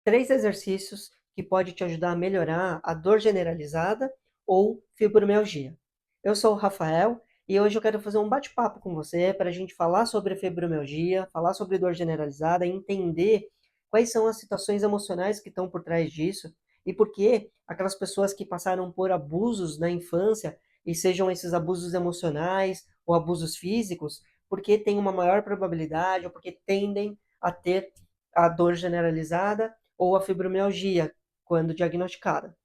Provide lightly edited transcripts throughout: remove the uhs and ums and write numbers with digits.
3 exercícios que pode te ajudar a melhorar a dor generalizada ou fibromialgia. Eu sou o Rafael e hoje eu quero fazer um bate-papo com você para a gente falar sobre fibromialgia, falar sobre dor generalizada, entender quais são as situações emocionais que estão por trás disso e por que aquelas pessoas que passaram por abusos na infância, e sejam esses abusos emocionais ou abusos físicos, porque têm uma maior probabilidade ou porque tendem a ter a dor generalizada ou a fibromialgia, quando diagnosticada.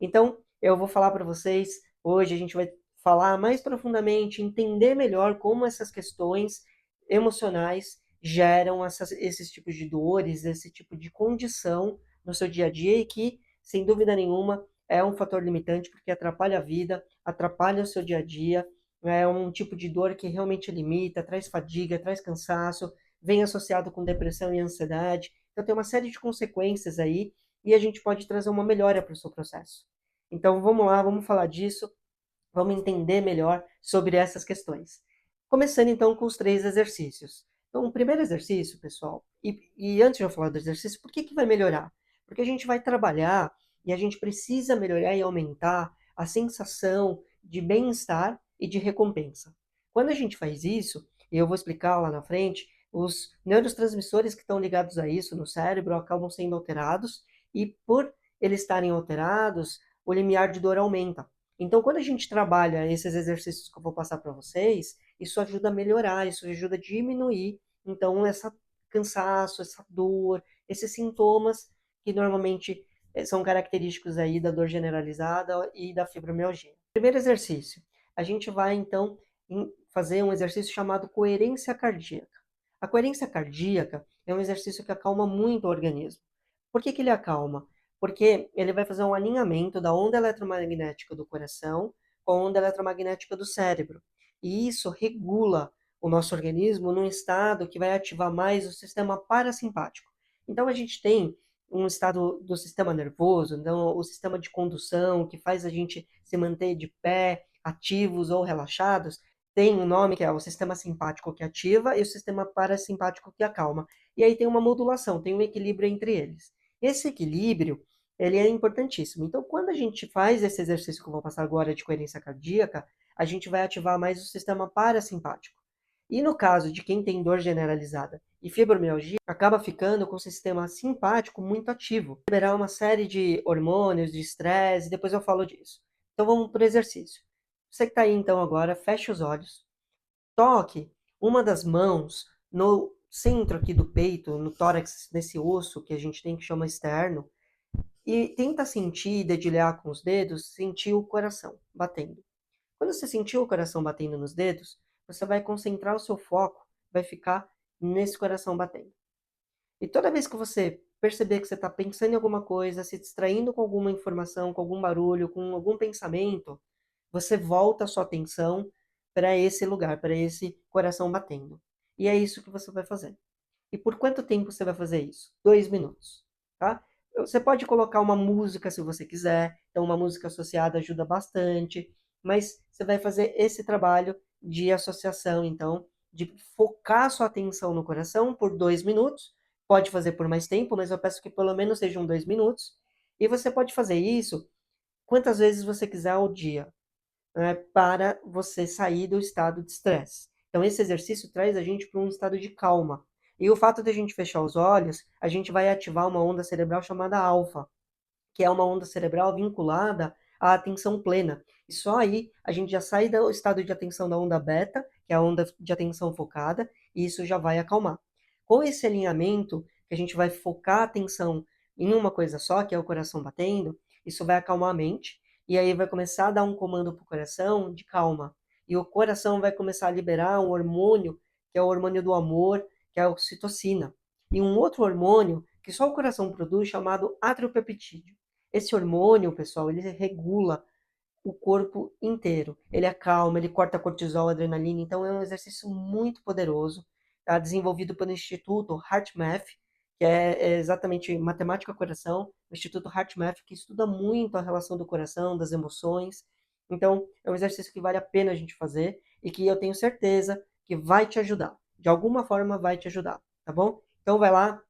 Então, eu vou falar para vocês, hoje a gente vai falar mais profundamente, entender melhor como essas questões emocionais geram esses tipos de dores, esse tipo de condição no seu dia a dia e que, sem dúvida nenhuma, é um fator limitante porque atrapalha a vida, atrapalha o seu dia a dia, é um tipo de dor que realmente limita, traz fadiga, traz cansaço, vem associado com depressão e ansiedade. Então tem uma série de consequências aí e a gente pode trazer uma melhora para o seu processo. Então vamos lá, vamos falar disso, vamos entender melhor sobre essas questões. Começando então com os 3 exercícios. Então o primeiro exercício, pessoal, e antes de eu falar do exercício, por que que vai melhorar? Porque a gente vai trabalhar e a gente precisa melhorar e aumentar a sensação de bem-estar e de recompensa. Quando a gente faz isso, e eu vou explicar lá na frente, os neurotransmissores que estão ligados a isso no cérebro acabam sendo alterados e por eles estarem alterados, o limiar de dor aumenta. Então, quando a gente trabalha esses exercícios que eu vou passar para vocês, isso ajuda a melhorar, isso ajuda a diminuir, então, essa cansaço, essa dor, esses sintomas que normalmente são característicos aí da dor generalizada e da fibromialgia. Primeiro exercício, a gente vai então fazer um exercício chamado coerência cardíaca. A coerência cardíaca é um exercício que acalma muito o organismo. Por que que ele acalma? Porque ele vai fazer um alinhamento da onda eletromagnética do coração com a onda eletromagnética do cérebro. E isso regula o nosso organismo num estado que vai ativar mais o sistema parasimpático. Então a gente tem um estado do sistema nervoso, então o sistema de condução que faz a gente se manter de pé, ativos ou relaxados, tem um nome que é o sistema simpático que ativa e o sistema parasimpático que acalma. E aí tem uma modulação, tem um equilíbrio entre eles. Esse equilíbrio, ele é importantíssimo. Então, quando a gente faz esse exercício que eu vou passar agora de coerência cardíaca, a gente vai ativar mais o sistema parasimpático. E no caso de quem tem dor generalizada e fibromialgia, acaba ficando com o sistema simpático muito ativo, liberar uma série de hormônios, de estresse, depois eu falo disso. Então vamos para o exercício. Você que está aí então agora, feche os olhos, toque uma das mãos no centro aqui do peito, no tórax, nesse osso que a gente tem que chama externo, e tenta sentir, dedilhar com os dedos, sentir o coração batendo. Quando você sentir o coração batendo nos dedos, você vai concentrar o seu foco, vai ficar nesse coração batendo. E toda vez que você perceber que você está pensando em alguma coisa, se distraindo com alguma informação, com algum barulho, com algum pensamento, você volta a sua atenção para esse lugar, para esse coração batendo. E é isso que você vai fazer. E por quanto tempo você vai fazer isso? 2 minutos, tá? Você pode colocar uma música se você quiser, então uma música associada ajuda bastante, mas você vai fazer esse trabalho de associação, então, de focar sua atenção no coração por 2 minutos. Pode fazer por mais tempo, mas eu peço que pelo menos sejam 2 minutos. E você pode fazer isso quantas vezes você quiser ao dia, né, para você sair do estado de estresse. Então, esse exercício traz a gente para um estado de calma. E o fato de a gente fechar os olhos, a gente vai ativar uma onda cerebral chamada alfa, que é uma onda cerebral vinculada à atenção plena. E só aí a gente já sai do estado de atenção da onda beta, que é a onda de atenção focada, e isso já vai acalmar. Com esse alinhamento, que a gente vai focar a atenção em uma coisa só, que é o coração batendo, isso vai acalmar a mente, e aí vai começar a dar um comando para o coração de calma. E o coração vai começar a liberar um hormônio, que é o hormônio do amor, que é a oxitocina. E um outro hormônio que só o coração produz, chamado atriopeptídeo. Esse hormônio, pessoal, ele regula o corpo inteiro. Ele acalma, ele corta cortisol, adrenalina. Então é um exercício muito poderoso, tá? Desenvolvido pelo Instituto HeartMath, que é exatamente matemática coração, o Instituto HeartMath, que estuda muito a relação do coração, das emoções. Então é um exercício que vale a pena a gente fazer e que eu tenho certeza que vai te ajudar. De alguma forma vai te ajudar, tá bom? Então vai lá,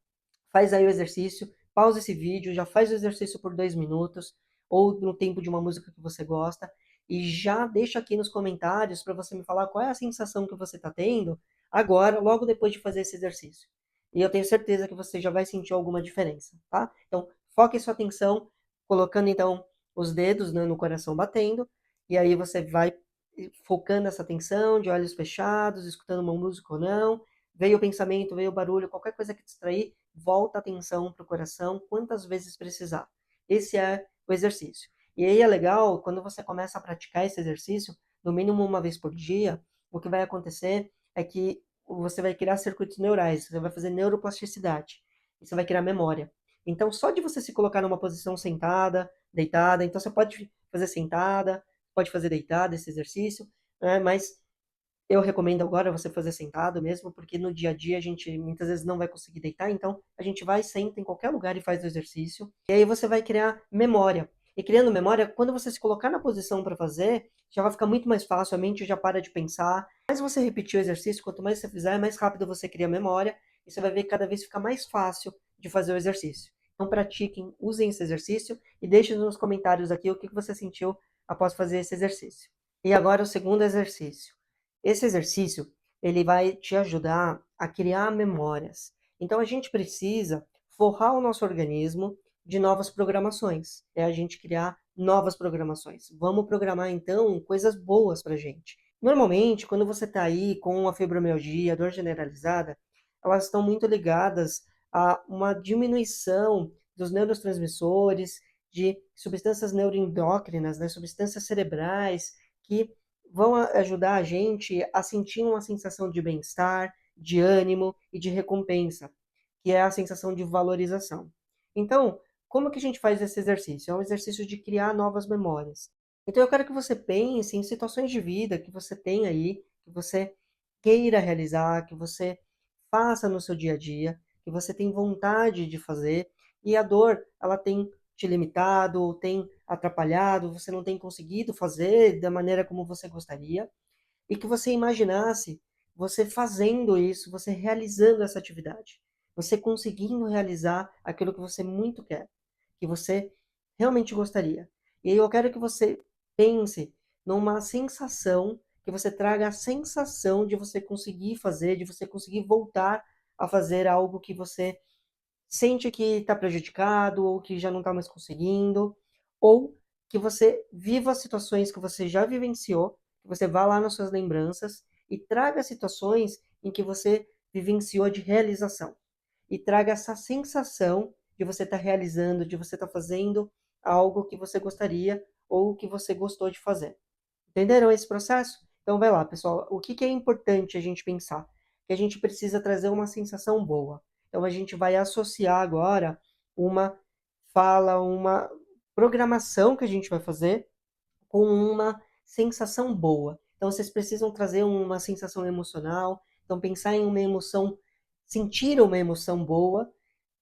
faz aí o exercício, pausa esse vídeo, já faz o exercício por 2 minutos, ou no tempo de uma música que você gosta, e já deixa aqui nos comentários para você me falar qual é a sensação que você está tendo agora, logo depois de fazer esse exercício. E eu tenho certeza que você já vai sentir alguma diferença, tá? Então, foque sua atenção, colocando então os dedos, né, no coração batendo, e aí você vai focando essa atenção, de olhos fechados, escutando uma música ou não. Veio o pensamento, veio o barulho, qualquer coisa que distrair, volta a atenção para o coração quantas vezes precisar. Esse é o exercício. E aí é legal, quando você começa a praticar esse exercício, no mínimo uma vez por dia, o que vai acontecer é que você vai criar circuitos neurais, você vai fazer neuroplasticidade, e você vai criar memória. Então, só de você se colocar numa posição sentada, deitada, então você pode fazer sentada, pode fazer deitada esse exercício, né? Mas eu recomendo agora você fazer sentado mesmo, porque no dia a dia a gente muitas vezes não vai conseguir deitar, então a gente vai, senta em qualquer lugar e faz o exercício. E aí você vai criar memória. E criando memória, quando você se colocar na posição para fazer, já vai ficar muito mais fácil, a mente já para de pensar. Mais você repetir o exercício, quanto mais você fizer, mais rápido você cria memória, e você vai ver que cada vez fica mais fácil de fazer o exercício. Então pratiquem, usem esse exercício e deixem nos comentários aqui o que você sentiu após fazer esse exercício. E agora o segundo exercício. Esse exercício, ele vai te ajudar a criar memórias. Então a gente precisa forrar o nosso organismo de novas programações. É a gente criar novas programações. Vamos programar então coisas boas pra gente. Normalmente, quando você está aí com a fibromialgia, dor generalizada, elas estão muito ligadas a uma diminuição dos neurotransmissores, de substâncias neuroendócrinas, né, substâncias cerebrais que vão ajudar a gente a sentir uma sensação de bem-estar, de ânimo e de recompensa, que é a sensação de valorização. Então, como que a gente faz esse exercício? É um exercício de criar novas memórias. Então, eu quero que você pense em situações de vida que você tem aí, que você queira realizar, que você faça no seu dia a dia, que você tem vontade de fazer, e a dor, ela tem te limitado, ou tem atrapalhado, você não tem conseguido fazer da maneira como você gostaria, e que você imaginasse você fazendo isso, você realizando essa atividade, você conseguindo realizar aquilo que você muito quer, que você realmente gostaria. E aí eu quero que você pense numa sensação, que você traga a sensação de você conseguir fazer, de você conseguir voltar a fazer algo que você sente que está prejudicado ou que já não está mais conseguindo, ou que você viva situações que você já vivenciou, que você vá lá nas suas lembranças e traga situações em que você vivenciou de realização. E traga essa sensação de você estar realizando, de você estar fazendo algo que você gostaria ou que você gostou de fazer. Entenderam esse processo? Então vai lá, pessoal. O que que é importante a gente pensar? Que a gente precisa trazer uma sensação boa. Então a gente vai associar agora uma fala, uma programação que a gente vai fazer com uma sensação boa. Então vocês precisam trazer uma sensação emocional. Então pensar em uma emoção, sentir uma emoção boa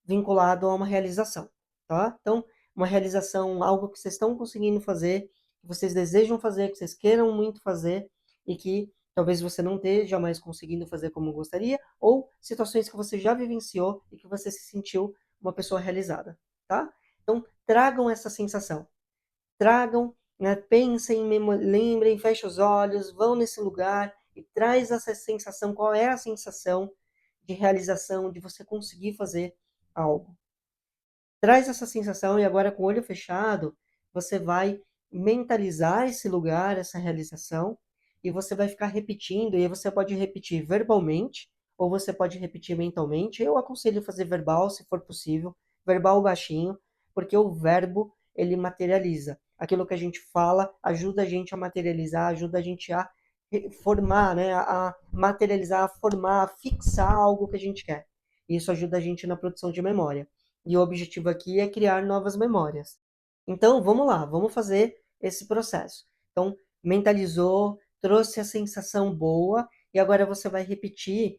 vinculado a uma realização, tá? Então, uma realização, algo que vocês estão conseguindo fazer, que vocês desejam fazer, que vocês queiram muito fazer e que talvez você não esteja mais conseguindo fazer como gostaria, ou situações que você já vivenciou e que você se sentiu uma pessoa realizada, tá? Então, tragam essa sensação. Tragam, né, pensem, lembrem, fechem os olhos, vão nesse lugar e traz essa sensação, qual é a sensação de realização, de você conseguir fazer algo. Traz essa sensação e agora com o olho fechado, você vai mentalizar esse lugar, essa realização, e você vai ficar repetindo, e aí você pode repetir verbalmente, ou você pode repetir mentalmente. Eu aconselho fazer verbal, se for possível, verbal baixinho, porque o verbo, ele materializa. Aquilo que a gente fala ajuda a gente a materializar, ajuda a gente a formar, né, a materializar, a formar, a fixar algo que a gente quer. Isso ajuda a gente na produção de memória. E o objetivo aqui é criar novas memórias. Então, vamos lá, vamos fazer esse processo. Então, mentalizou, trouxe a sensação boa, e agora você vai repetir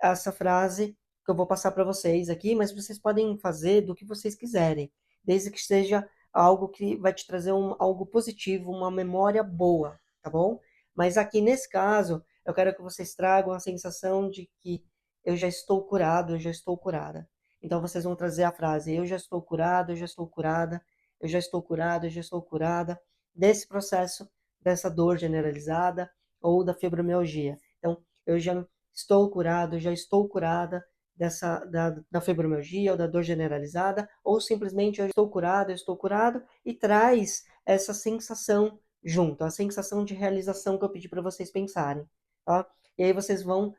essa frase que eu vou passar para vocês aqui, mas vocês podem fazer do que vocês quiserem, desde que seja algo que vai te trazer algo positivo, uma memória boa, tá bom? Mas aqui nesse caso, eu quero que vocês tragam a sensação de que eu já estou curado, eu já estou curada. Então vocês vão trazer a frase: eu já estou curado, eu já estou curada, eu já estou curado, eu já estou curada desse processo, dessa dor generalizada ou da fibromialgia. Então, eu já estou curado, eu já estou curada da fibromialgia ou da dor generalizada, ou simplesmente eu estou curado, eu estou curado, e traz essa sensação junto, a sensação de realização que eu pedi para vocês pensarem, tá? E aí vocês vão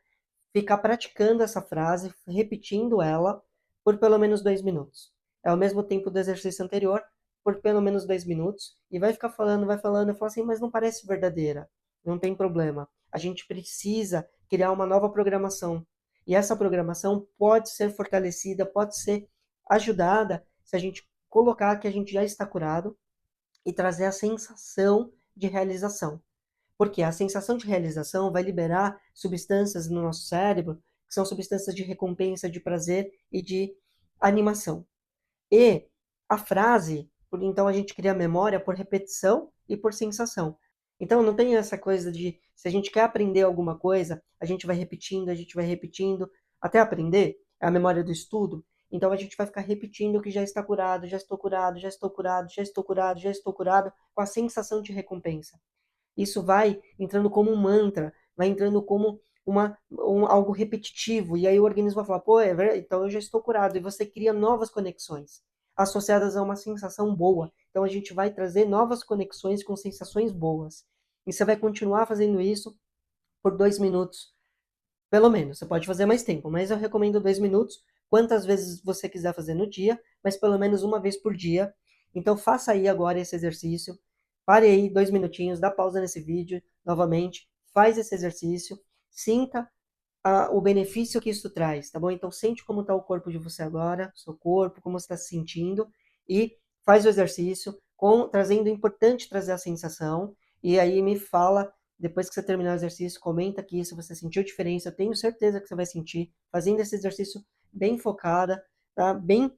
ficar praticando essa frase, repetindo ela por pelo menos 2 minutos. É ao mesmo tempo do exercício anterior, por pelo menos 2 minutos, e vai falando, e fala assim, mas não parece verdadeira. Não tem problema. A gente precisa criar uma nova programação. E essa programação pode ser fortalecida, pode ser ajudada se a gente colocar que a gente já está curado e trazer a sensação de realização. Porque a sensação de realização vai liberar substâncias no nosso cérebro, que são substâncias de recompensa, de prazer e de animação. E a frase, então a gente cria memória por repetição e por sensação. Então não tem essa coisa de, se a gente quer aprender alguma coisa, a gente vai repetindo, até aprender, é a memória do estudo. Então a gente vai ficar repetindo que já está curado, já estou curado, já estou curado, já estou curado, já estou curado, com a sensação de recompensa. Isso vai entrando como um mantra, vai entrando como algo repetitivo, e aí o organismo vai falar, pô, é verdade, então eu já estou curado, e você cria novas conexões, associadas a uma sensação boa. Então a gente vai trazer novas conexões com sensações boas. E você vai continuar fazendo isso por 2 minutos, pelo menos. Você pode fazer mais tempo, mas eu recomendo 2 minutos, quantas vezes você quiser fazer no dia, mas pelo menos uma vez por dia. Então faça aí agora esse exercício. Pare aí 2 minutinhos, dá pausa nesse vídeo novamente, faz esse exercício, sinta o benefício que isso traz, tá bom? Então sente como está o corpo de você agora, seu corpo, como você está se sentindo, e faz o exercício, trazendo, importante trazer a sensação, e aí me fala, depois que você terminar o exercício, comenta aqui se você sentiu diferença, eu tenho certeza que você vai sentir, fazendo esse exercício bem focada, tá? Bem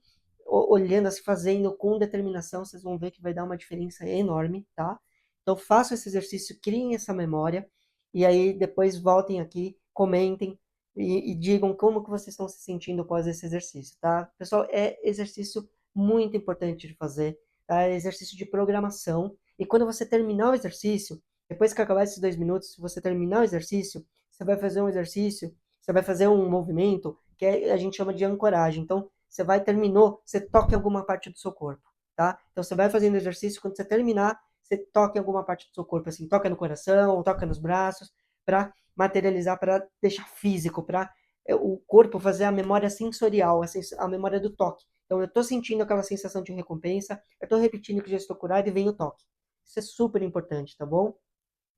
olhando, assim, fazendo com determinação, vocês vão ver que vai dar uma diferença enorme, tá? Então façam esse exercício, criem essa memória, e aí depois voltem aqui, comentem e digam como que vocês estão se sentindo após esse exercício, tá? Pessoal, é exercício muito importante de fazer, tá? É exercício de programação, e quando você terminar o exercício, depois que acabar esses 2 minutos, se você terminar o exercício, você vai fazer um exercício, você vai fazer um movimento que a gente chama de ancoragem. Então, você vai, terminou, você toca em alguma parte do seu corpo, tá? Então, você vai fazendo exercício, quando você terminar, você toca em alguma parte do seu corpo, assim, toca no coração, toca nos braços, para materializar, para deixar físico, para o corpo fazer a memória sensorial, a memória do toque. Então, eu estou sentindo aquela sensação de recompensa, eu estou repetindo que já estou curado e vem o toque. Isso é super importante, tá bom?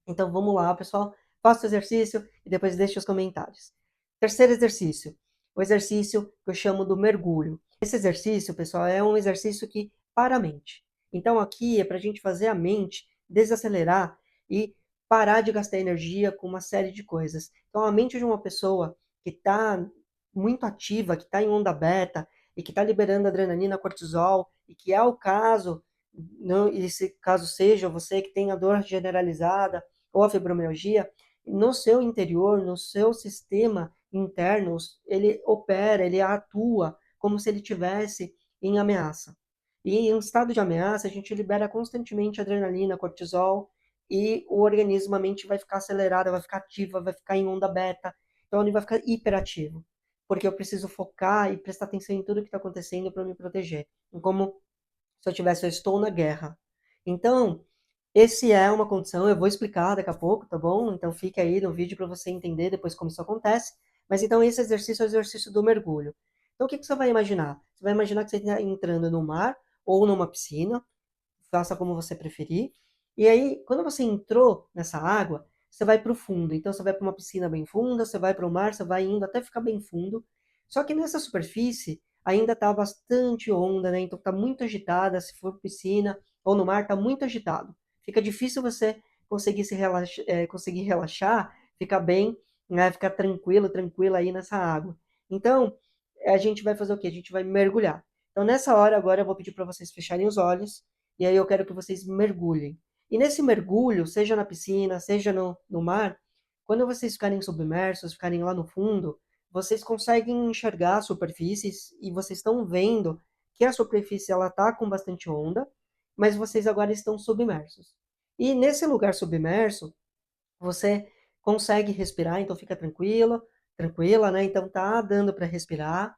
Então, vamos lá, pessoal. Faça o exercício e depois deixe os comentários. Terceiro exercício, o exercício que eu chamo do mergulho. Esse exercício, pessoal, é um exercício que para a mente. Então, aqui é para a gente fazer a mente desacelerar e parar de gastar energia com uma série de coisas. Então, a mente de uma pessoa que está muito ativa, que está em onda beta e que está liberando adrenalina, cortisol, e que é o caso, não, esse caso seja você que tem a dor generalizada ou a fibromialgia, no seu interior, no seu sistema interno, ele opera, ele atua como se ele tivesse em ameaça. E em um estado de ameaça, a gente libera constantemente adrenalina, cortisol, e o organismo, a mente vai ficar acelerada, vai ficar ativa, vai ficar em onda beta, então ele vai ficar hiperativo, porque eu preciso focar e prestar atenção em tudo que está acontecendo para me proteger. Como se eu estou na guerra. Então, esse é uma condição, eu vou explicar daqui a pouco, tá bom? Então fique aí no vídeo para você entender depois como isso acontece. Mas então esse exercício é o exercício do mergulho. Então o que você vai imaginar? Você vai imaginar que você está entrando no mar ou numa piscina, faça como você preferir. E aí, quando você entrou nessa água, você vai para o fundo. Então você vai para uma piscina bem funda, você vai para o mar, você vai indo até ficar bem fundo. Só que nessa superfície ainda está bastante onda, né? Então está muito agitada, se for piscina ou no mar, está muito agitado. Fica difícil você conseguir conseguir relaxar, ficar bem, né? Ficar tranquilo, tranquila aí nessa água. Então, a gente vai fazer o quê? A gente vai mergulhar. Então, nessa hora, agora eu vou pedir para vocês fecharem os olhos, e aí eu quero que vocês mergulhem. E nesse mergulho, seja na piscina, seja no mar, quando vocês ficarem submersos, ficarem lá no fundo, vocês conseguem enxergar superfícies e vocês estão vendo que a superfície ela está com bastante onda, mas vocês agora estão submersos. E nesse lugar submerso, você consegue respirar, então fica tranquilo, tranquila, né? Então tá dando para respirar.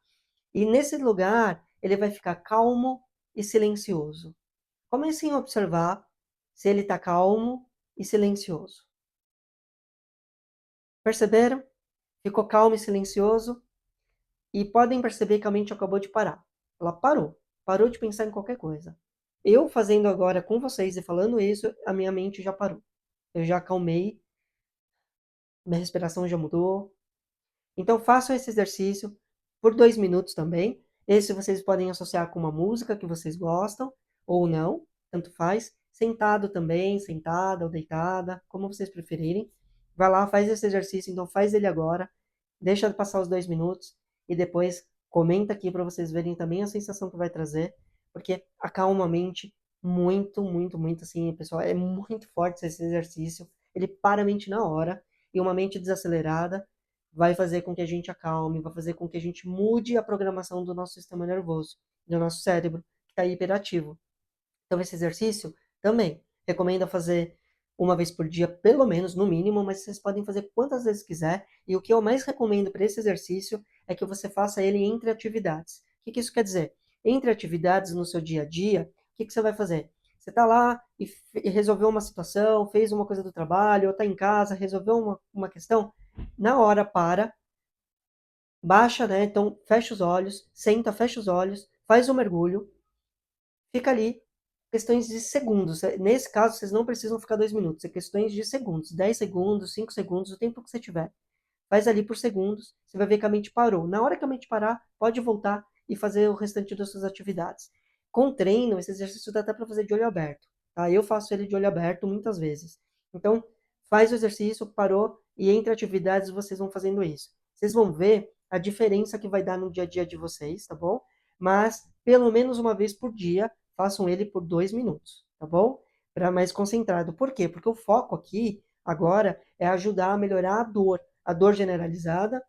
E nesse lugar, ele vai ficar calmo e silencioso. Comecem a observar se ele está calmo e silencioso. Perceberam? Ficou calmo e silencioso? E podem perceber que a mente acabou de parar. Ela parou. Parou de pensar em qualquer coisa. Eu fazendo agora com vocês e falando isso, a minha mente já parou. Eu já acalmei, minha respiração já mudou. Então façam esse exercício por 2 minutos também. Esse vocês podem associar com uma música que vocês gostam ou não, tanto faz. Sentado também, sentada ou deitada, como vocês preferirem. Vai lá, faz esse exercício, então faz ele agora. Deixa passar os 2 minutos e depois comenta aqui para vocês verem também a sensação que vai trazer, porque acalma a mente muito, muito, muito assim, pessoal. É muito forte esse exercício. Ele para a mente na hora e uma mente desacelerada vai fazer com que a gente acalme, vai fazer com que a gente mude a programação do nosso sistema nervoso, do nosso cérebro, que está hiperativo. Então, esse exercício também recomendo fazer uma vez por dia, pelo menos, no mínimo, mas vocês podem fazer quantas vezes quiser. E o que eu mais recomendo para esse exercício é que você faça ele entre atividades. O que isso quer dizer? Entre atividades no seu dia a dia, o que você vai fazer? Você está lá e resolveu uma situação, fez uma coisa do trabalho, ou está em casa, resolveu uma questão, na hora para, baixa, né? Então fecha os olhos, senta, fecha os olhos, faz um mergulho, fica ali, questões de segundos. Nesse caso, vocês não precisam ficar 2 minutos, é questões de segundos, 10 segundos, 5 segundos, o tempo que você tiver. Faz ali por segundos, você vai ver que a mente parou. Na hora que a mente parar, pode voltar e fazer o restante das suas atividades. Com treino, esse exercício dá até para fazer de olho aberto. Tá? Eu faço ele de olho aberto muitas vezes. Então, faz o exercício, parou, e entre atividades vocês vão fazendo isso. Vocês vão ver a diferença que vai dar no dia a dia de vocês, tá bom? Mas, pelo menos uma vez por dia, façam ele por 2 minutos, tá bom? Para mais concentrado. Por quê? Porque o foco aqui, agora, é ajudar a melhorar a dor generalizada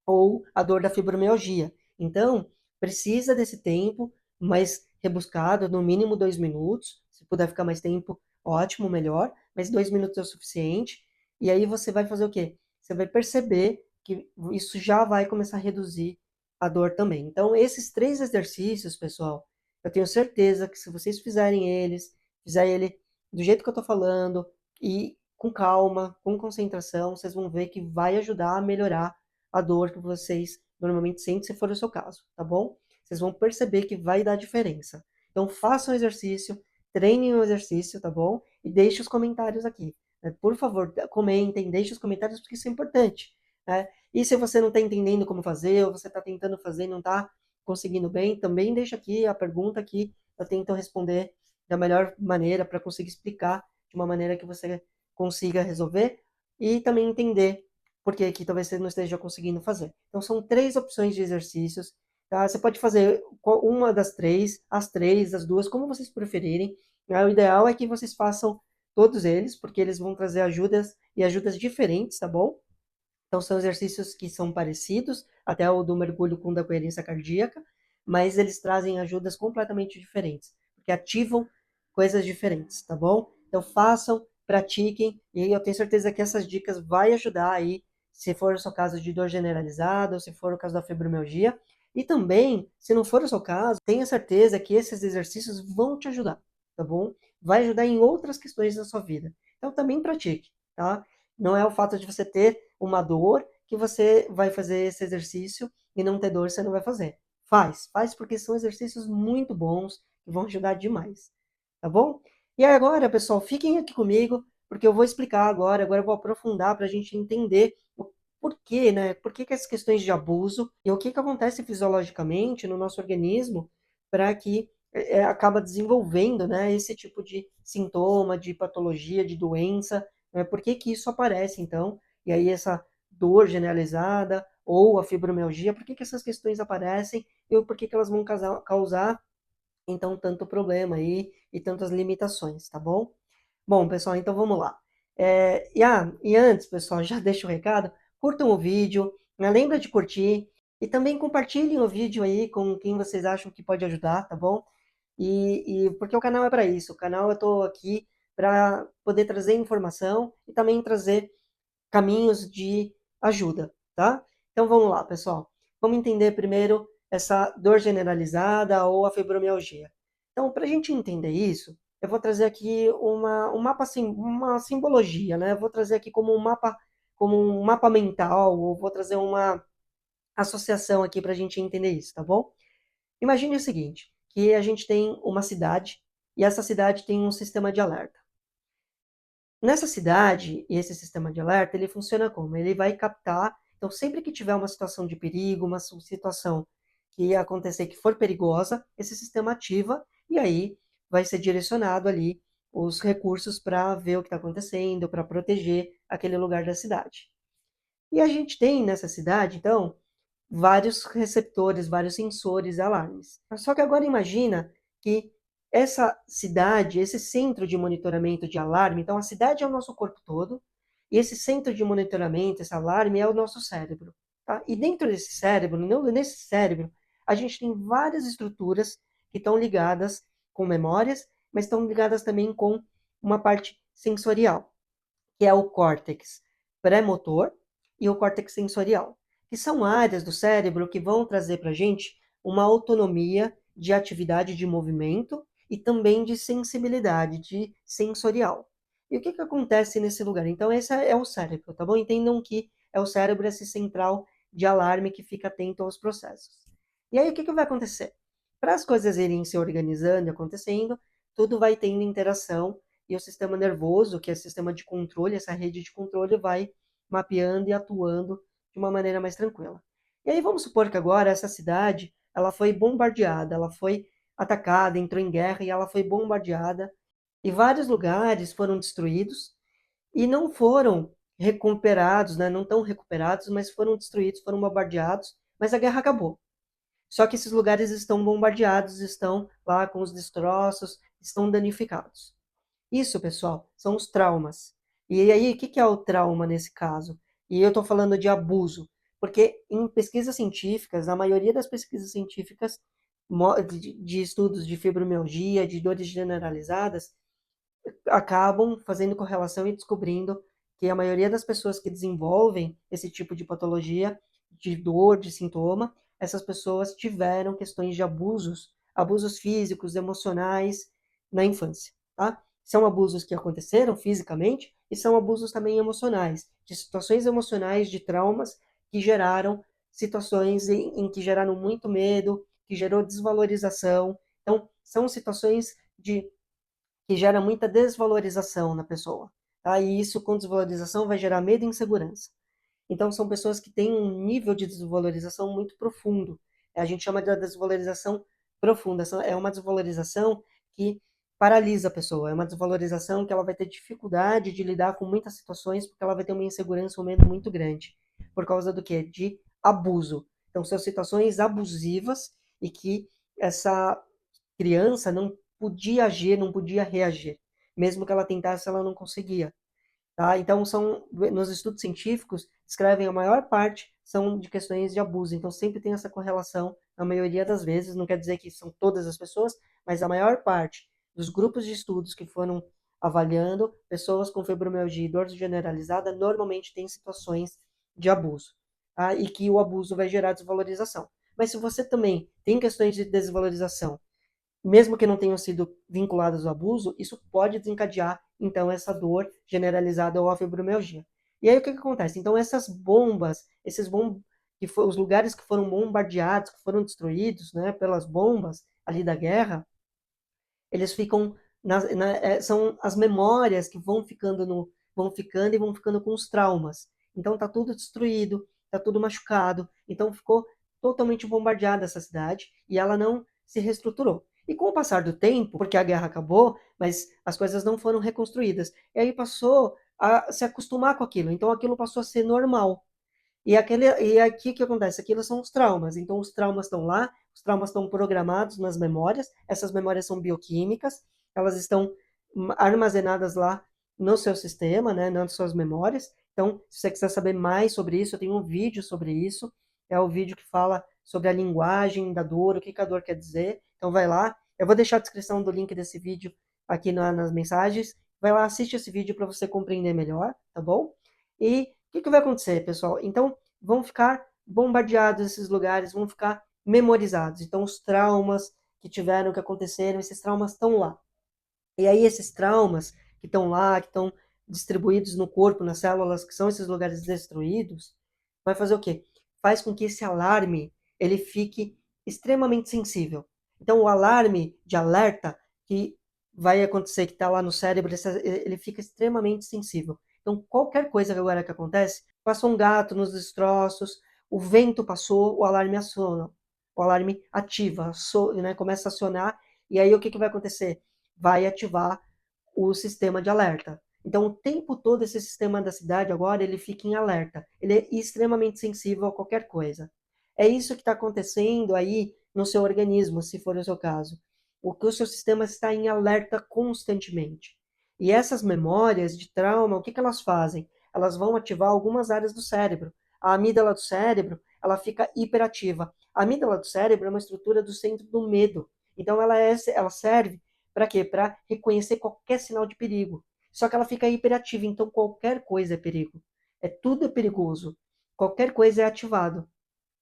ou a dor da fibromialgia. Então, precisa desse tempo mais rebuscado, no mínimo 2 minutos. Se puder ficar mais tempo, ótimo, melhor. Mas 2 minutos é o suficiente. E aí você vai fazer o quê? Você vai perceber que isso já vai começar a reduzir a dor também. Então, esses 3 exercícios, pessoal, eu tenho certeza que se vocês fizerem eles, fizer ele do jeito que eu estou falando e com calma, com concentração, vocês vão ver que vai ajudar a melhorar a dor que vocês normalmente sentem, se for o seu caso, tá bom? Vocês vão perceber que vai dar diferença. Então, façam o exercício, treinem o exercício, tá bom? E deixem os comentários aqui. Né? Por favor, comentem, deixem os comentários, porque isso é importante. Né? E se você não está entendendo como fazer, ou você está tentando fazer e não está conseguindo bem, também deixa aqui a pergunta que eu tento responder da melhor maneira para conseguir explicar de uma maneira que você consiga resolver e também entender por que que talvez você não esteja conseguindo fazer. Então, são 3 opções de exercícios. Tá? Você pode fazer uma das 3, as 3, as 2, como vocês preferirem. O ideal é que vocês façam todos eles, porque eles vão trazer ajudas e ajudas diferentes, tá bom? Então, são exercícios que são parecidos, até o do mergulho com da coerência cardíaca, mas eles trazem ajudas completamente diferentes, porque ativam coisas diferentes, tá bom? Então, façam, pratiquem, e eu tenho certeza que essas dicas vai ajudar aí, se for o seu caso de dor generalizada, ou se for o caso da fibromialgia. E também, se não for o seu caso, tenha certeza que esses exercícios vão te ajudar, tá bom? Vai ajudar em outras questões da sua vida. Então, também pratique, tá? Não é o fato de você ter uma dor que você vai fazer esse exercício e não ter dor você não vai fazer. Faz porque são exercícios muito bons que vão ajudar demais, tá bom? E agora, pessoal, fiquem aqui comigo, porque eu vou explicar agora eu vou aprofundar para a gente entender o porquê, né? Por que essas questões de abuso e o que acontece fisiologicamente no nosso organismo para que acaba desenvolvendo, né, esse tipo de sintoma, de patologia, de doença, né? Por que que isso aparece, então? E aí essa dor generalizada ou a fibromialgia, por que que essas questões aparecem e por que que elas vão causar então tanto problema aí e tantas limitações, tá bom? Bom, pessoal, então vamos lá. E antes, pessoal, já deixo o recado, curtam o vídeo, Lembra de curtir e também compartilhem o vídeo aí com quem vocês acham que pode ajudar, tá bom? E porque o canal é para isso, o canal eu estou aqui para poder trazer informação e também trazer caminhos de ajuda, tá? Então vamos lá, pessoal. Vamos entender primeiro essa dor generalizada ou a fibromialgia. Então, para a gente entender isso, eu vou trazer aqui um mapa, uma simbologia, né? Eu vou trazer aqui como um mapa mental, ou vou trazer uma associação aqui para a gente entender isso, tá bom? Imagine o seguinte, que a gente tem uma cidade e essa cidade tem um sistema de alerta. Nessa cidade, esse sistema de alerta, ele funciona como? Ele vai captar, então sempre que tiver uma situação de perigo, uma situação que acontecer que for perigosa, esse sistema ativa e aí vai ser direcionado ali os recursos para ver o que está acontecendo, para proteger aquele lugar da cidade. E a gente tem nessa cidade, então, vários receptores, vários sensores, alarmes. Só que agora imagina que essa cidade, esse centro de monitoramento de alarme, então a cidade é o nosso corpo todo, e esse centro de monitoramento, esse alarme é o nosso cérebro. Tá? E dentro desse cérebro, nesse cérebro, a gente tem várias estruturas que estão ligadas com memórias, mas estão ligadas também com uma parte sensorial, que é o córtex pré-motor e o córtex sensorial, que são áreas do cérebro que vão trazer para a gente uma autonomia de atividade de movimento e também de sensibilidade, de sensorial. E o que acontece nesse lugar? Então, esse é o cérebro, tá bom? Entendam que é o cérebro, esse central de alarme que fica atento aos processos. E aí, o que vai acontecer? Para as coisas irem se organizando e acontecendo, tudo vai tendo interação e o sistema nervoso, que é o sistema de controle, essa rede de controle, vai mapeando e atuando de uma maneira mais tranquila. E aí vamos supor que agora essa cidade, ela foi bombardeada, ela foi atacada, entrou em guerra e ela foi bombardeada, e vários lugares foram destruídos e não foram recuperados, né? Não estão recuperados, mas foram destruídos, foram bombardeados, mas a guerra acabou. Só que esses lugares estão bombardeados, estão lá com os destroços, estão danificados. Isso, pessoal, são os traumas. E aí, o que é o trauma nesse caso? E eu estou falando de abuso, porque em pesquisas científicas, a maioria das pesquisas científicas de estudos de fibromialgia, de dores generalizadas, acabam fazendo correlação e descobrindo que a maioria das pessoas que desenvolvem esse tipo de patologia, de dor, de sintoma, essas pessoas tiveram questões de abusos, abusos físicos, emocionais na infância, tá? São abusos que aconteceram fisicamente e são abusos também emocionais, de situações emocionais, de traumas que geraram situações em que geraram muito medo, que gerou desvalorização. Então, são situações de que gera muita desvalorização na pessoa. Tá? E isso, com desvalorização, vai gerar medo e insegurança. Então, são pessoas que têm um nível de desvalorização muito profundo. A gente chama de desvalorização profunda. É uma desvalorização que paralisa a pessoa. É uma desvalorização que ela vai ter dificuldade de lidar com muitas situações, porque ela vai ter uma insegurança, um medo muito grande. Por causa do quê? De abuso. Então, são situações abusivas e que essa criança não podia agir, não podia reagir. Mesmo que ela tentasse, ela não conseguia. Tá? Então, nos estudos científicos, descrevem a maior parte são de questões de abuso. Então, sempre tem essa correlação, na maioria das vezes, não quer dizer que são todas as pessoas, mas a maior parte dos grupos de estudos que foram avaliando pessoas com fibromialgia e dor generalizada, normalmente tem situações de abuso. Tá? E que o abuso vai gerar desvalorização. Mas se você também tem questões de desvalorização, mesmo que não tenham sido vinculadas ao abuso, isso pode desencadear, então, essa dor generalizada ou a fibromialgia. E aí, o que acontece? Então, essas bombas, os lugares que foram bombardeados, que foram destruídos, né, pelas bombas ali da guerra, eles ficam, são as memórias que vão ficando e vão ficando com os traumas. Então, tá tudo destruído, tá tudo machucado, então ficou totalmente bombardeada essa cidade e ela não se reestruturou. E com o passar do tempo, porque a guerra acabou, mas as coisas não foram reconstruídas, e aí passou a se acostumar com aquilo, então aquilo passou a ser normal. E aqui o que acontece? Aquilo são os traumas. Então, os traumas estão lá, os traumas estão programados nas memórias, essas memórias são bioquímicas, elas estão armazenadas lá no seu sistema, né, nas suas memórias, Então, se você quiser saber mais sobre isso, eu tenho um vídeo sobre isso. É o vídeo que fala sobre a linguagem da dor, o que a dor quer dizer. Então, vai lá. Eu vou deixar a descrição do link desse vídeo aqui nas mensagens. Vai lá, assiste esse vídeo para você compreender melhor, tá bom? E o que vai acontecer, pessoal? Então, vão ficar bombardeados esses lugares, vão ficar memorizados. Então, os traumas que tiveram, que aconteceram, esses traumas estão lá. E aí, esses traumas que estão lá, que estão distribuídos no corpo, nas células, que são esses lugares destruídos, vai fazer o quê? Faz com que esse alarme ele fique extremamente sensível. Então, o alarme de alerta que vai acontecer, que está lá no cérebro, ele fica extremamente sensível. Então, qualquer coisa agora que acontece, passou um gato nos destroços, o vento passou, o alarme aciona, o alarme ativa, né, começa a acionar, e aí o que vai acontecer? Vai ativar o sistema de alerta. Então, o tempo todo esse sistema da cidade agora ele fica em alerta. Ele é extremamente sensível a qualquer coisa. É isso que está acontecendo aí no seu organismo, se for o seu caso. O que o seu sistema está em alerta constantemente. E essas memórias de trauma, o que elas fazem? Elas vão ativar algumas áreas do cérebro. A amígdala do cérebro, ela fica hiperativa. A amígdala do cérebro é uma estrutura do centro do medo. Então, ela serve para quê? Para reconhecer qualquer sinal de perigo. Só que ela fica hiperativa, então qualquer coisa é perigo. Tudo é perigoso. Qualquer coisa é ativado.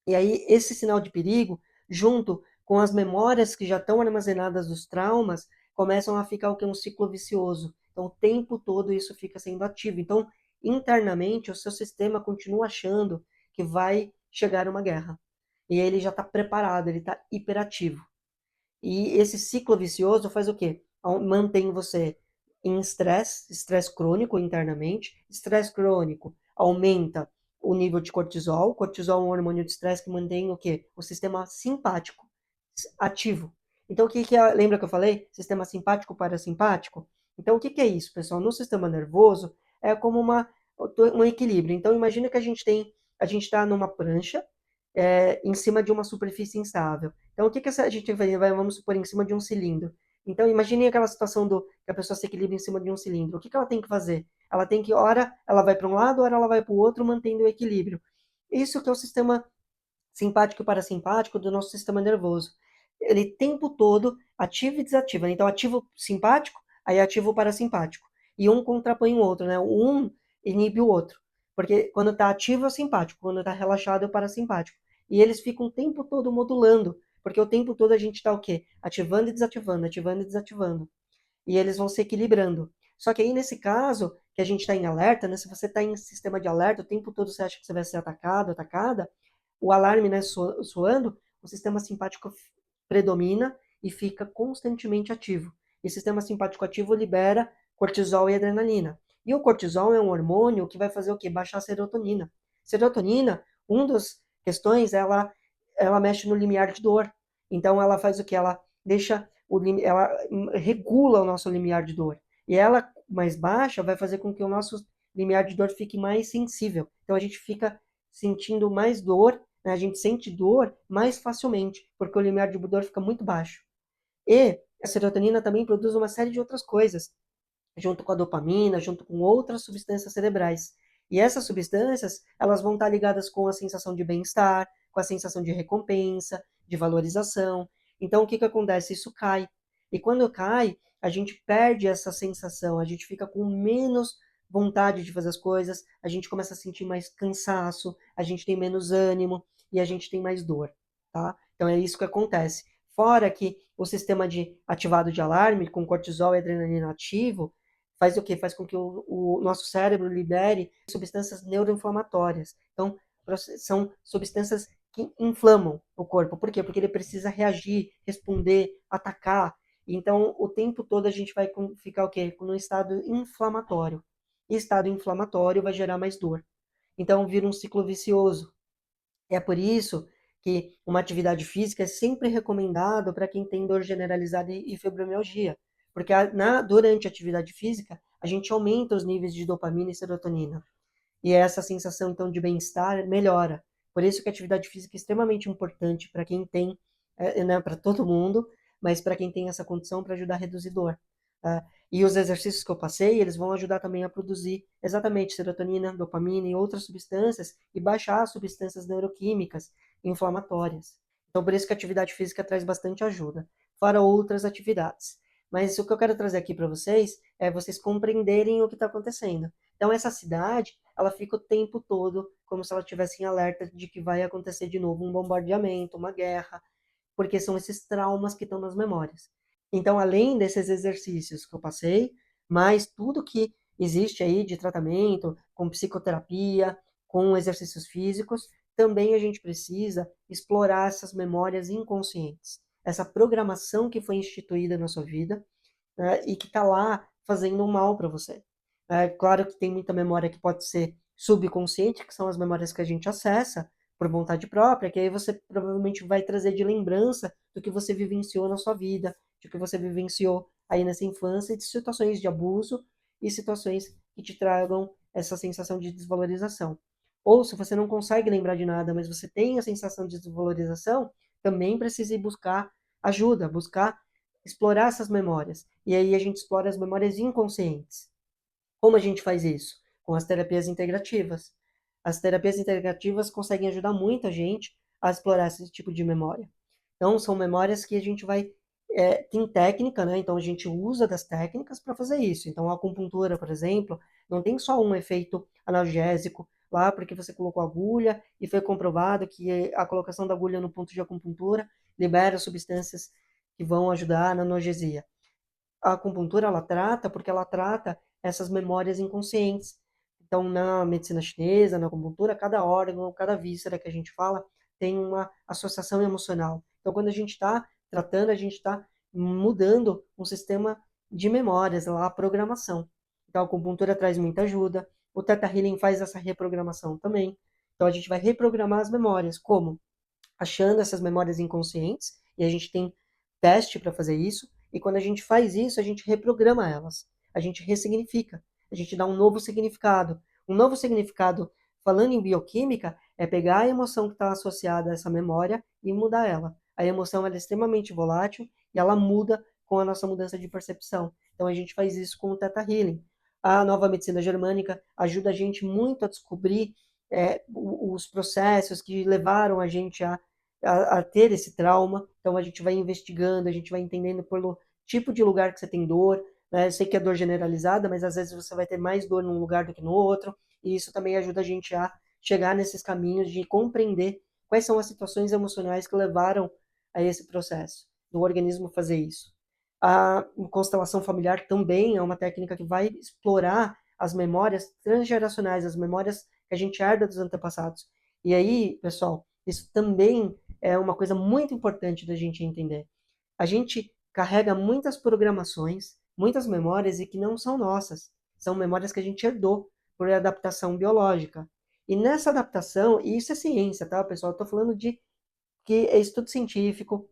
E aí, esse sinal de perigo, junto com as memórias que já estão armazenadas dos traumas, começam a ficar o que? Um ciclo vicioso. Então, o tempo todo isso fica sendo ativo. Então, internamente, o seu sistema continua achando que vai chegar uma guerra. E ele já está preparado, ele está hiperativo. E esse ciclo vicioso faz o quê? Mantém você em estresse, estresse crônico internamente. Estresse crônico aumenta o nível de cortisol. Cortisol é um hormônio de estresse que mantém o quê? O sistema simpático ativo. Então, o que é, lembra que eu falei? Sistema simpático parasimpático? Então, o que é isso, pessoal? No sistema nervoso, é como um equilíbrio. Então, imagina que a gente está numa prancha, em cima de uma superfície instável. Então, o que a gente tem que fazer? Vamos supor, em cima de um cilindro. Então, imagine aquela situação que a pessoa se equilibra em cima de um cilindro. O que ela tem que fazer? Ela tem que, ora, ela vai para um lado, ora, ela vai para o outro, mantendo o equilíbrio. Isso que é o sistema simpático e parasimpático do nosso sistema nervoso. Ele o tempo todo ativa e desativa. Então, ativa o simpático, aí ativa o parasimpático. E um contrapõe o outro, né? Um inibe o outro. Porque quando está ativo é o simpático, quando está relaxado é o parasimpático. E eles ficam o tempo todo modulando, porque o tempo todo a gente está o quê? Ativando e desativando, ativando e desativando. E eles vão se equilibrando. Só que aí, nesse caso, que a gente está em alerta, né? Se você está em sistema de alerta, o tempo todo você acha que você vai ser atacado, atacada, o alarme, né, soando, o sistema simpático predomina e fica constantemente ativo. E o sistema simpático ativo libera cortisol e adrenalina. E o cortisol é um hormônio que vai fazer o quê? Baixar a serotonina. Serotonina, uma das questões, ela mexe no limiar de dor. Então, ela faz o quê? Ela deixa ela regula o nosso limiar de dor. E ela mais baixa vai fazer com que o nosso limiar de dor fique mais sensível. Então, a gente fica sentindo mais dor, né? A gente sente dor mais facilmente, porque o limiar de dor fica muito baixo. E a serotonina também produz uma série de outras coisas, junto com a dopamina, junto com outras substâncias cerebrais. E essas substâncias, elas vão estar ligadas com a sensação de bem-estar, com a sensação de recompensa, de valorização. Então, o que acontece? Isso cai. E quando cai, a gente perde essa sensação, a gente fica com menos vontade de fazer as coisas, a gente começa a sentir mais cansaço, a gente tem menos ânimo e a gente tem mais dor, tá? Então é isso que acontece. Fora que o sistema de ativado de alarme, com cortisol e adrenalina ativo, faz o quê? Faz com que o nosso cérebro libere substâncias neuroinflamatórias. Então, são substâncias que inflamam o corpo. Por quê? Porque ele precisa reagir, responder, atacar. Então, o tempo todo a gente vai ficar o quê? Num estado inflamatório. E estado inflamatório vai gerar mais dor. Então, vira um ciclo vicioso. É por isso que uma atividade física é sempre recomendado para quem tem dor generalizada e fibromialgia, porque durante a atividade física a gente aumenta os níveis de dopamina e serotonina, e essa sensação então de bem-estar melhora. Por isso que a atividade física é extremamente importante para quem tem, né, para todo mundo, mas para quem tem essa condição para ajudar a reduzir dor. E os exercícios que eu passei, eles vão ajudar também a produzir exatamente serotonina, dopamina e outras substâncias e baixar as substâncias neuroquímicas inflamatórias. Então, por isso que a atividade física traz bastante ajuda, fora outras atividades. Mas o que eu quero trazer aqui para vocês é vocês compreenderem o que está acontecendo. Então, essa cidade, ela fica o tempo todo como se ela estivesse em alerta de que vai acontecer de novo um bombardeamento, uma guerra, porque são esses traumas que estão nas memórias. Então, além desses exercícios que eu passei, mais tudo que existe aí de tratamento, com psicoterapia, com exercícios físicos, também a gente precisa explorar essas memórias inconscientes, essa programação que foi instituída na sua vida, né, e que está lá fazendo um mal para você. É claro que tem muita memória que pode ser subconsciente, que são as memórias que a gente acessa por vontade própria, que aí você provavelmente vai trazer de lembrança do que você vivenciou na sua vida, do que você vivenciou aí nessa infância, de situações de abuso e situações que te tragam essa sensação de desvalorização. Ou se você não consegue lembrar de nada, mas você tem a sensação de desvalorização, também precisa ir buscar ajuda, buscar explorar essas memórias. E aí a gente explora as memórias inconscientes. Como a gente faz isso? Com as terapias integrativas. As terapias integrativas conseguem ajudar muito a gente a explorar esse tipo de memória. Então, são memórias que a gente vai. Tem técnica, né? Então, a gente usa das técnicas para fazer isso. Então, a acupuntura, por exemplo, não tem só um efeito analgésico lá, porque você colocou agulha e foi comprovado que a colocação da agulha no ponto de acupuntura libera substâncias que vão ajudar na analgesia. A acupuntura ela trata porque ela trata essas memórias inconscientes. Então, na medicina chinesa, na acupuntura, cada órgão, cada víscera que a gente fala tem uma associação emocional. Então, quando a gente está tratando, a gente está mudando um sistema de memórias, lá, a programação. Então, a acupuntura traz muita ajuda. O Theta Healing faz essa reprogramação também. Então, a gente vai reprogramar as memórias. Como? Achando essas memórias inconscientes, e a gente tem teste para fazer isso, e quando a gente faz isso, a gente reprograma elas, a gente ressignifica, a gente dá um novo significado. Um novo significado, falando em bioquímica, é pegar a emoção que está associada a essa memória e mudar ela. A emoção é extremamente volátil e ela muda com a nossa mudança de percepção. Então a gente faz isso com o Theta Healing. A nova medicina germânica ajuda a gente muito a descobrir os processos que levaram a gente a ter esse trauma. Então a gente vai investigando, a gente vai entendendo pelo tipo de lugar que você tem dor. Né? Eu sei que é dor generalizada, mas às vezes você vai ter mais dor num lugar do que no outro. E isso também ajuda a gente a chegar nesses caminhos de compreender quais são as situações emocionais que levaram a esse processo, do organismo fazer isso. A constelação familiar também é uma técnica que vai explorar as memórias transgeracionais, as memórias que a gente herda dos antepassados. E aí, pessoal, isso também é uma coisa muito importante da gente entender. A gente carrega muitas programações, muitas memórias e que não são nossas. São memórias que a gente herdou por adaptação biológica. E nessa adaptação, e isso é ciência, tá, pessoal? Eu tô falando de que é estudo científico.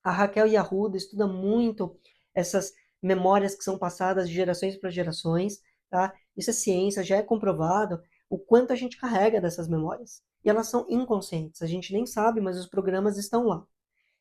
A Raquel Yarruda estuda muito essas memórias que são passadas de gerações para gerações, tá? Isso é ciência, já é comprovado o quanto a gente carrega dessas memórias. E elas são inconscientes, a gente nem sabe, mas os programas estão lá.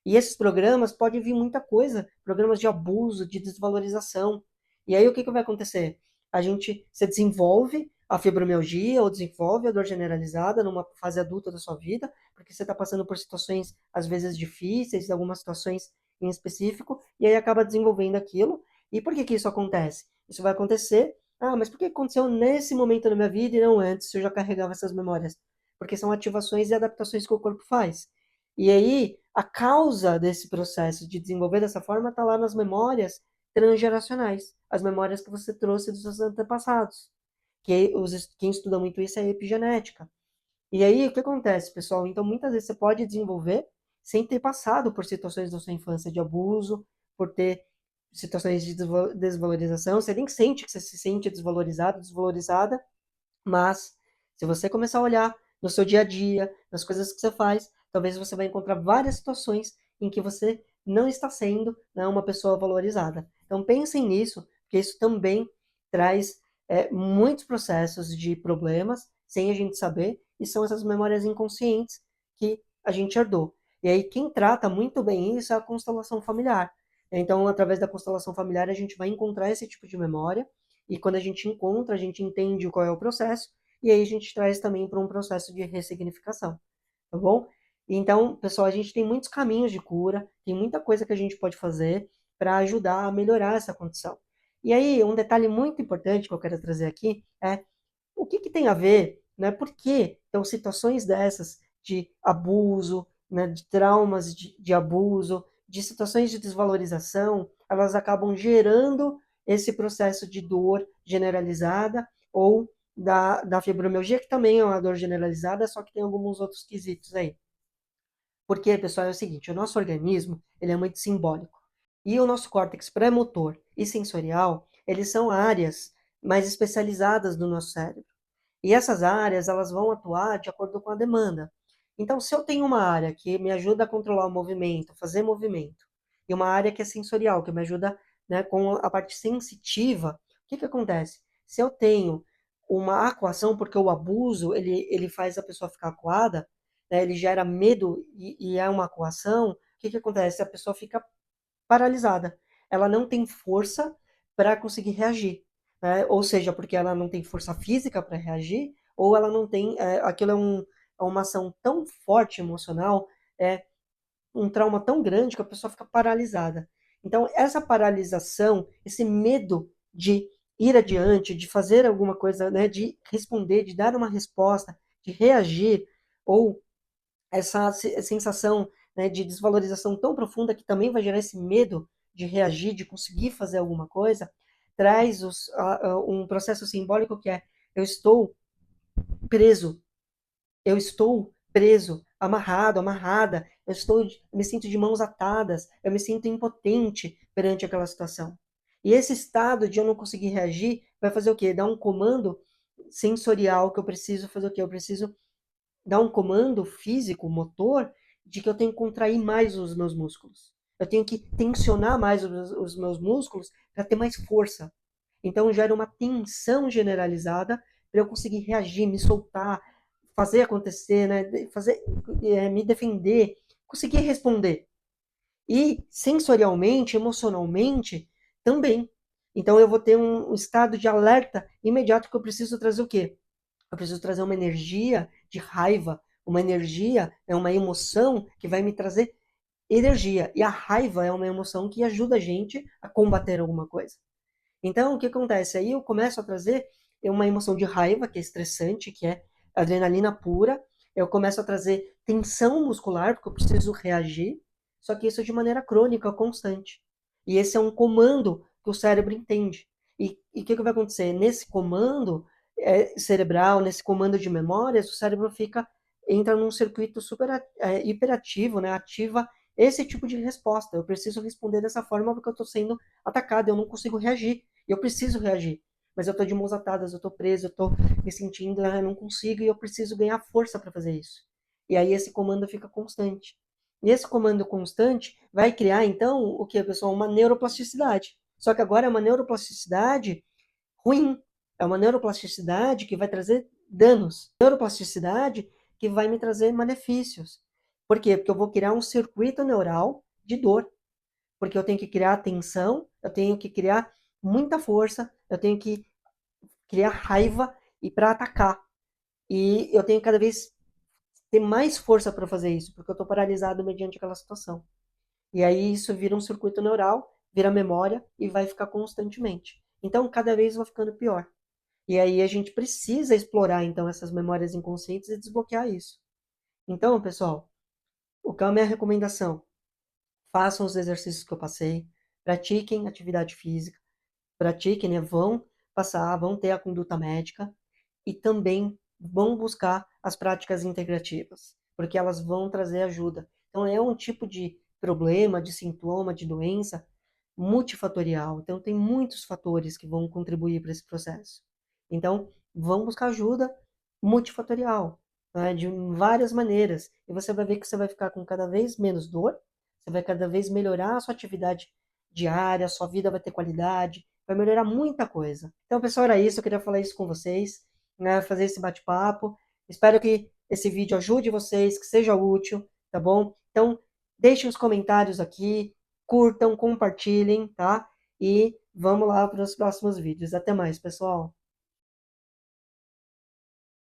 E esses programas podem vir muita coisa, programas de abuso, de desvalorização. E aí o que vai acontecer? A gente se desenvolve a fibromialgia ou desenvolve a dor generalizada numa fase adulta da sua vida, porque você está passando por situações às vezes difíceis, algumas situações em específico, e aí acaba desenvolvendo aquilo. E por que isso acontece? Isso vai acontecer, mas por que aconteceu nesse momento da minha vida e não antes, se eu já carregava essas memórias? Porque são ativações e adaptações que o corpo faz. E aí, a causa desse processo de desenvolver dessa forma está lá nas memórias transgeracionais, as memórias que você trouxe dos seus antepassados. Quem estuda muito isso é a epigenética. E aí, o que acontece, pessoal? Então, muitas vezes você pode desenvolver sem ter passado por situações da sua infância de abuso, por ter situações de desvalorização. Você nem sente que você se sente desvalorizado, desvalorizada, mas se você começar a olhar no seu dia a dia, nas coisas que você faz, talvez você vai encontrar várias situações em que você não está sendo, né, uma pessoa valorizada. Então pensem nisso, porque isso também traz muitos processos de problemas sem a gente saber, e são essas memórias inconscientes que a gente herdou. E aí quem trata muito bem isso é a constelação familiar. Então, através da constelação familiar, a gente vai encontrar esse tipo de memória, e quando a gente encontra, a gente entende qual é o processo, e aí a gente traz também para um processo de ressignificação, tá bom? Então, pessoal, a gente tem muitos caminhos de cura, tem muita coisa que a gente pode fazer para ajudar a melhorar essa condição. E aí, um detalhe muito importante que eu quero trazer aqui é o que que tem a ver, né? Por que então situações dessas de abuso, né, de traumas de abuso, de situações de desvalorização, elas acabam gerando esse processo de dor generalizada ou da fibromialgia, que também é uma dor generalizada, só que tem alguns outros quesitos aí. Porque, pessoal, é o seguinte, o nosso organismo, ele é muito simbólico. E o nosso córtex pré-motor e sensorial, eles são áreas mais especializadas do nosso cérebro. E essas áreas, elas vão atuar de acordo com a demanda. Então, se eu tenho uma área que me ajuda a controlar o movimento, fazer movimento, e uma área que é sensorial, que me ajuda, né, com a parte sensitiva, o que que acontece? Se eu tenho uma acuação, porque o abuso, ele faz a pessoa ficar acuada, né, ele gera medo e é uma acuação, o que que acontece? A pessoa fica paralisada. Ela não tem força para conseguir reagir, né? Ou seja, porque ela não tem força física para reagir, ou ela não tem. Aquilo é uma ação tão forte emocional, é um trauma tão grande que a pessoa fica paralisada. Então, essa paralisação, esse medo de ir adiante, de fazer alguma coisa, né, de responder, de dar uma resposta, de reagir, ou essa sensação, né, de desvalorização tão profunda que também vai gerar esse medo de reagir, de conseguir fazer alguma coisa, traz um processo simbólico que é eu estou preso, eu estou preso, amarrado, amarrada, me sinto de mãos atadas, eu me sinto impotente perante aquela situação. E esse estado de eu não conseguir reagir vai fazer o quê? Dar um comando sensorial que eu preciso fazer o quê? Eu preciso dá um comando físico, motor, de que eu tenho que contrair mais os meus músculos. Eu tenho que tensionar mais os meus músculos para ter mais força. Então gera uma tensão generalizada para eu conseguir reagir, me soltar, fazer acontecer, né? Me defender, conseguir responder. E sensorialmente, emocionalmente, também. Então eu vou ter um estado de alerta imediato que eu preciso trazer o quê? Eu preciso trazer uma energia de raiva, uma energia, é uma emoção que vai me trazer energia. E a raiva é uma emoção que ajuda a gente a combater alguma coisa. Então, o que acontece? Aí eu começo a trazer uma emoção de raiva, que é estressante, que é adrenalina pura. Eu começo a trazer tensão muscular, porque eu preciso reagir. Só que isso é de maneira crônica, constante. E esse é um comando que o cérebro entende. E o que vai acontecer? Nesse comando cerebral, nesse comando de memórias, o cérebro entra num circuito super hiperativo, né? Ativa esse tipo de resposta. Eu preciso responder dessa forma porque eu estou sendo atacado, eu não consigo reagir. Eu preciso reagir. Mas eu estou de mãos atadas, eu estou preso, eu estou me sentindo, eu não consigo e eu preciso ganhar força para fazer isso. E aí esse comando fica constante. E esse comando constante vai criar, então, o que, pessoal? Uma neuroplasticidade. Só que agora é uma neuroplasticidade ruim. É uma neuroplasticidade que vai trazer danos. Neuroplasticidade que vai me trazer malefícios. Por quê? Porque eu vou criar um circuito neural de dor. Porque eu tenho que criar atenção, eu tenho que criar muita força, eu tenho que criar raiva e para atacar. E eu tenho que cada vez ter mais força para fazer isso, porque eu estou paralisado mediante aquela situação. E aí isso vira um circuito neural, vira memória e vai ficar constantemente. Então, cada vez vai ficando pior. E aí a gente precisa explorar, então, essas memórias inconscientes e desbloquear isso. Então, pessoal, o que é a minha recomendação? Façam os exercícios que eu passei, pratiquem atividade física, pratiquem, né? Vão ter a conduta médica e também vão buscar as práticas integrativas, porque elas vão trazer ajuda. Então, é um tipo de problema, de sintoma, de doença multifatorial. Então, tem muitos fatores que vão contribuir para esse processo. Então, vão buscar ajuda multifatorial, né, de várias maneiras. E você vai ver que você vai ficar com cada vez menos dor, você vai cada vez melhorar a sua atividade diária, a sua vida vai ter qualidade, vai melhorar muita coisa. Então, pessoal, era isso. Eu queria falar isso com vocês, né, fazer esse bate-papo. Espero que esse vídeo ajude vocês, que seja útil, tá bom? Então, deixem os comentários aqui, curtam, compartilhem, tá? E vamos lá para os próximos vídeos. Até mais, pessoal!